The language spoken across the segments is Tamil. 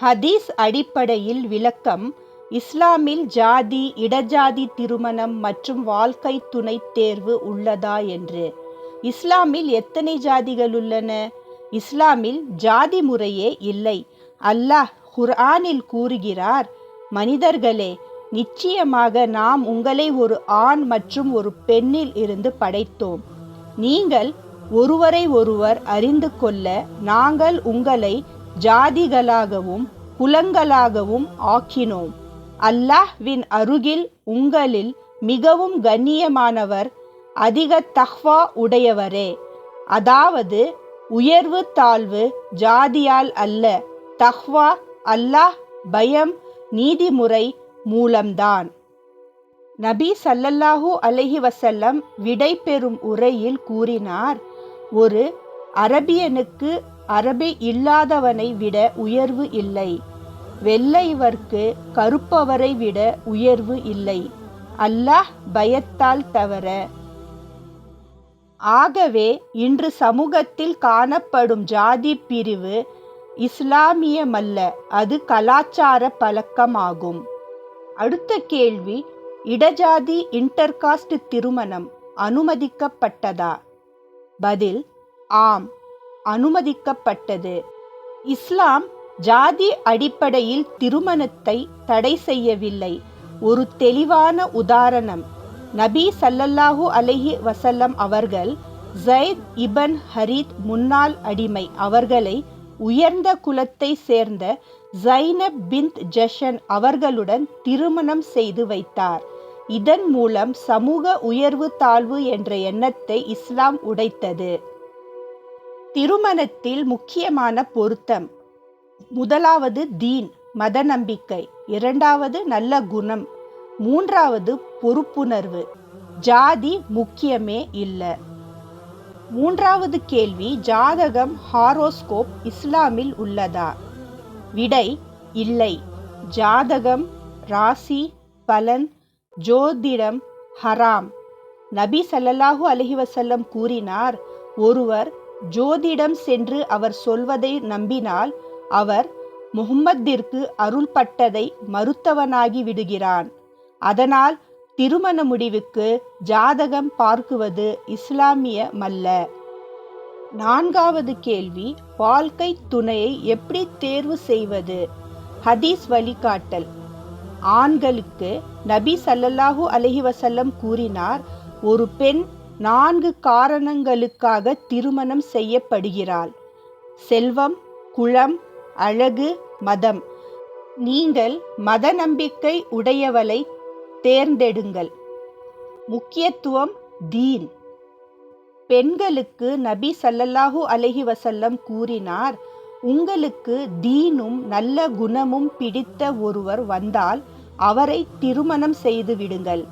ஹதீஸ் அடிப்படையில் விளக்கம். இஸ்லாமில் ஜாதி, இடஜாதி திருமணம் மற்றும் வாழ்க்கை துணை தேர்வு உள்ளதா என்று. இஸ்லாமில் எத்தனை ஜாதிகள் உள்ளன? இஸ்லாமில் ஜாதி முறையே இல்லை. அல்லாஹ் குர்ஆனில் கூறுகிறார், மனிதர்களே, நிச்சயமாக நாம் உங்களை ஒரு ஆண் மற்றும் ஒரு பெண்ணில் இருந்து படைத்தோம். நீங்கள் ஒருவரை ஒருவர் அறிந்து கொள்ள நாங்கள் உங்களை ஜாதிகளாகவும் குலங்களாகவும் ஆக்கினோம். அல்லாஹ்வின் அருகில் உங்களில் மிகவும் கண்ணியமானவர் அதிக தக்வா உடையவரே. அதாவது உயர்வு தாழ்வு ஜாதியால் அல்ல, தக்வா, அல்லாஹ் பயம், நீதிமுறை மூலம்தான். நபி ஸல்லல்லாஹு அலைஹி வஸல்லம் விடை பெறும் உரையில் கூறினார், ஒரு அரபியனுக்கு அரபி இல்லாதவனை விட உயர்வு இல்லை. வெள்ளையவர்க்கு கருப்பவரை விட உயர்வு இல்லை, அல்லாஹ் பயத்தால் தவிர. ஆகவே இன்று சமூகத்தில் காணப்படும் ஜாதி பிரிவு இஸ்லாமியமல்ல, அது கலாச்சார பழக்கமாகும். அடுத்த கேள்வி, இடஜாதி இன்டர்காஸ்ட் திருமணம் அனுமதிக்கப்பட்டதா? பதில், ஆம், அனுமதிக்கப்பட்டது. இஸ்லாம் ஜாதி அடிப்படையில் திருமணத்தை தடை செய்யவில்லை. ஒரு தெளிவான உதாரணம், நபி ஸல்லல்லாஹு அலைஹி வஸல்லம் அவர்கள் ஸைத் இப்ன் ஹரீத் முன்னாள் அடிமை அவர்களை உயர்ந்த குலத்தை சேர்ந்த ஸைனப் பின்த் ஜஷன் அவர்களுடன் திருமணம் செய்து வைத்தார். இதன் மூலம் சமூக உயர்வு தாழ்வு என்ற எண்ணத்தை இஸ்லாம் உடைத்தது. திருமணத்தில் முக்கியமான பொருத்தம். முதலாவது தீன், மத நம்பிக்கை. இரண்டாவது நல்ல குணம். மூன்றாவது பொறுப்புணர்வு. ஜாதி முக்கியமே இல்லை. மூன்றாவது கேள்வி, ஜாதகம் ஹாரோஸ்கோப் இஸ்லாமில் உள்ளதா? விடை, இல்லை. ஜாதகம், ராசி பலன், ஜோதிடம் ஹராம். நபி ஸல்லல்லாஹு அலைஹி வஸல்லம் கூறினார், ஒருவர் ஜோதிடம் சென்று அவர் சொல்வதை நம்பினால் அவர் முஹம்மதிற்கு அருள்பட்டதை மறுத்தவனாகி விடுகிறான். அதனால் திருமண முடிவுக்கு ஜாதகம் பார்க்குவது இஸ்லாமியமல்ல. நான்காவது கேள்வி, வாழ்க்கை துணையை எப்படி தேர்வு செய்வது? ஹதீஸ் வழிகாட்டல். ஆண்களுக்கு நபி ஸல்லல்லாஹு அலைஹி வஸல்லம் கூறினார், ஒரு பெண் 4 காரணங்களுக்காக திருமணம் செய்யப்படுகிறாள். செல்வம், குலம், அழகு, மதம். நீங்கள் மத நம்பிக்கை உடையவளை தேர்ந்தெடுங்கள். முக்கியத்துவம் தீன். பெண்களுக்கு நபி ஸல்லல்லாஹு அலைஹி வஸல்லம் கூறினார், உங்களுக்கு தீனும் நல்ல குணமும் பிடித்த ஒருவர் வந்தால் அவரை திருமணம் செய்து விடுங்கள்.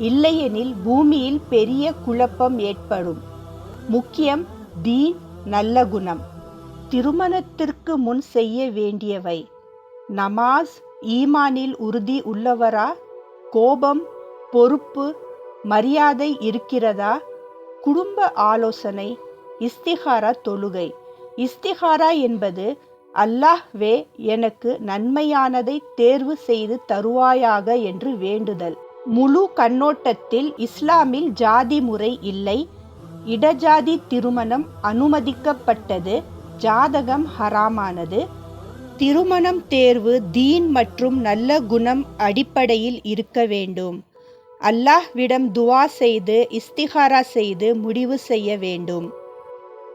இல்லையெனில் பூமியில் பெரிய குழப்பம் ஏற்படும். முக்கியம் தீன், நல்ல குணம். திருமணத்திற்கு முன் செய்ய வேண்டியவை. நமாஸ். ஈமானில் உறுதி உள்ளவரா? கோபம், பொறுப்பு, மரியாதை இருக்கிறதா? குடும்ப ஆலோசனை. இஸ்திகாரா தொழுகை. இஸ்திகாரா என்பது அல்லாஹ்வே எனக்கு நன்மையானதை தேர்வு செய்து தருவாயாக என்று வேண்டுதல். முழு கண்ணோட்டத்தில் இஸ்லாமில் ஜாதி முறை இல்லை. இடஜாதி திருமணம் அனுமதிக்கப்பட்டது. ஜாதகம் ஹராமானது. திருமணம் தேர்வு தீன் மற்றும் நல்ல குணம் அடிப்படையில் இருக்க வேண்டும். அல்லாஹ்விடம் துவா செய்து இஸ்திகாரா செய்து முடிவு செய்ய வேண்டும்.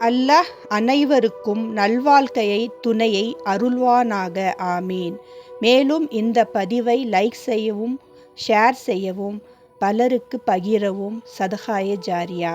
அல்லாஹ் அனைவருக்கும் நல்வாழ்க்கையை துணையை அருள்வானாக. ஆமீன். மேலும் இந்த பதிவை லைக் செய்யவும், ஷேர் செய்யவும், பலருக்கு பகிரவும். சதகாய ஜாரியா.